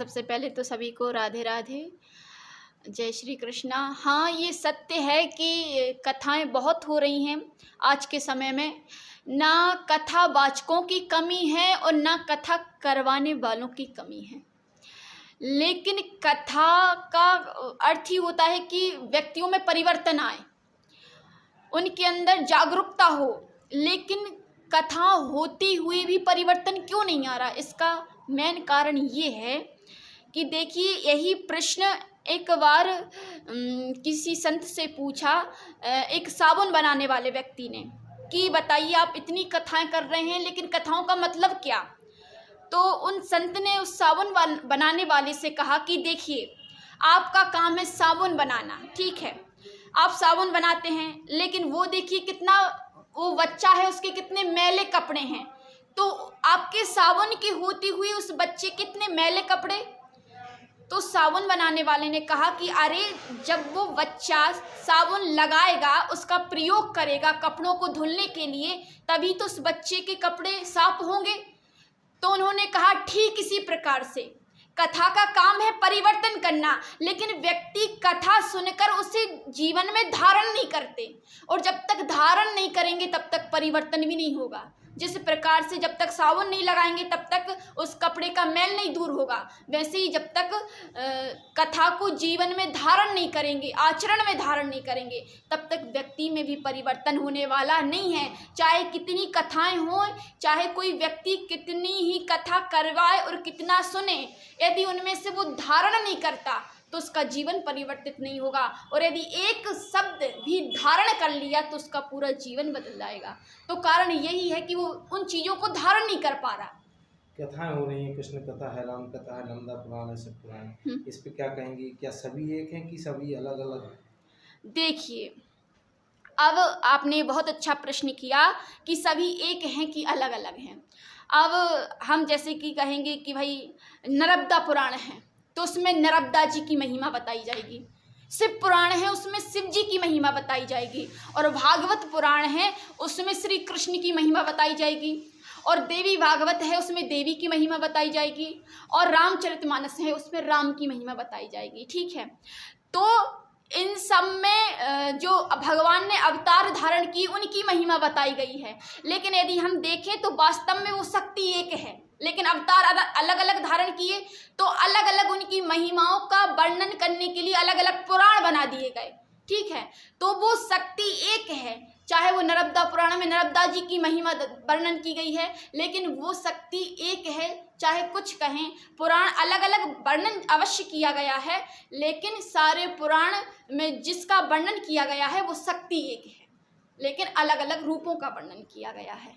सबसे पहले तो सभी को राधे राधे, जय श्री कृष्णा। हाँ, ये सत्य है कि कथाएं बहुत हो रही हैं आज के समय में। ना कथावाचकों की कमी है और ना कथा करवाने वालों की कमी है, लेकिन कथा का अर्थ ही होता है कि व्यक्तियों में परिवर्तन आए, उनके अंदर जागरूकता हो। लेकिन कथा होती हुई भी परिवर्तन क्यों नहीं आ रहा, इसका मेन कारण ये है कि देखिए, यही प्रश्न एक बार किसी संत से पूछा, एक साबुन बनाने वाले व्यक्ति ने, कि बताइए आप इतनी कथाएं कर रहे हैं लेकिन कथाओं का मतलब क्या। तो उन संत ने उस साबुन बनाने वाले से कहा कि देखिए, आपका काम है साबुन बनाना, ठीक है, आप साबुन बनाते हैं, लेकिन वो देखिए कितना, वो बच्चा है, उसके कितने मैले कपड़े हैं। तो आपके साबुन की होती हुई उस बच्चे कितने मैले कपड़े। तो साबुन बनाने वाले ने कहा कि अरे, जब वो बच्चा साबुन लगाएगा, उसका प्रयोग करेगा कपड़ों को धुलने के लिए, तभी तो उस बच्चे के कपड़े साफ होंगे। तो उन्होंने कहा ठीक इसी प्रकार से कथा का काम है परिवर्तन करना, लेकिन व्यक्ति कथा सुनकर उसे जीवन में धारण नहीं करते, और जब तक धारण नहीं करेंगे तब तक परिवर्तन भी नहीं होगा। जिस प्रकार से जब तक साबुन नहीं लगाएंगे तब तक उस कपड़े का मैल नहीं दूर होगा, वैसे ही जब तक कथा को जीवन में धारण नहीं करेंगे, आचरण में धारण नहीं करेंगे, तब तक व्यक्ति में भी परिवर्तन होने वाला नहीं है। चाहे कितनी कथाएं हों, चाहे कोई व्यक्ति कितनी ही कथा करवाए और कितना सुने, यदि उनमें से वो धारण नहीं करता तो उसका जीवन परिवर्तित नहीं होगा, और यदि एक शब्द भी धारण कर लिया तो उसका पूरा जीवन बदल जाएगा। तो कारण यही है कि वो उन चीज़ों को धारण नहीं कर पा रहा। कथाएं हो रही हैं, कृष्ण कथा है, राम कथा है, नंदा पुराण है, सब पुराण, इस पे क्या कहेंगी? क्या सभी एक हैं कि सभी अलग अलग हैं? देखिए, अब आपने बहुत अच्छा प्रश्न किया कि सभी एक हैं कि अलग अलग हैं। अब हम जैसे कि कहेंगे कि भाई नर्मदा पुराण है तो उसमें नर्मदा जी की महिमा बताई जाएगी, शिव पुराण है उसमें शिव जी की महिमा बताई जाएगी, और भागवत पुराण है उसमें श्री कृष्ण की महिमा बताई जाएगी, और देवी भागवत है उसमें देवी की महिमा बताई जाएगी, और रामचरितमानस है उसमें राम की महिमा बताई जाएगी। ठीक है, तो इन सब में जो भगवान ने अवतार धारण की उनकी महिमा बताई गई है। लेकिन यदि हम देखें तो वास्तव में वो शक्ति एक है, लेकिन अवतार अलग अलग धारण किए तो अलग अलग उनकी महिमाओं का वर्णन करने के लिए अलग अलग पुराण बना दिए गए। ठीक है, तो वो शक्ति एक है। चाहे वो नर्मदा पुराण में नर्मदा जी की महिमा वर्णन की गई है, लेकिन वो शक्ति एक है। चाहे कुछ कहें, पुराण अलग अलग वर्णन अवश्य किया गया है, लेकिन सारे पुराण में जिसका वर्णन किया गया है वो शक्ति एक है, लेकिन अलग अलग रूपों का वर्णन किया गया है।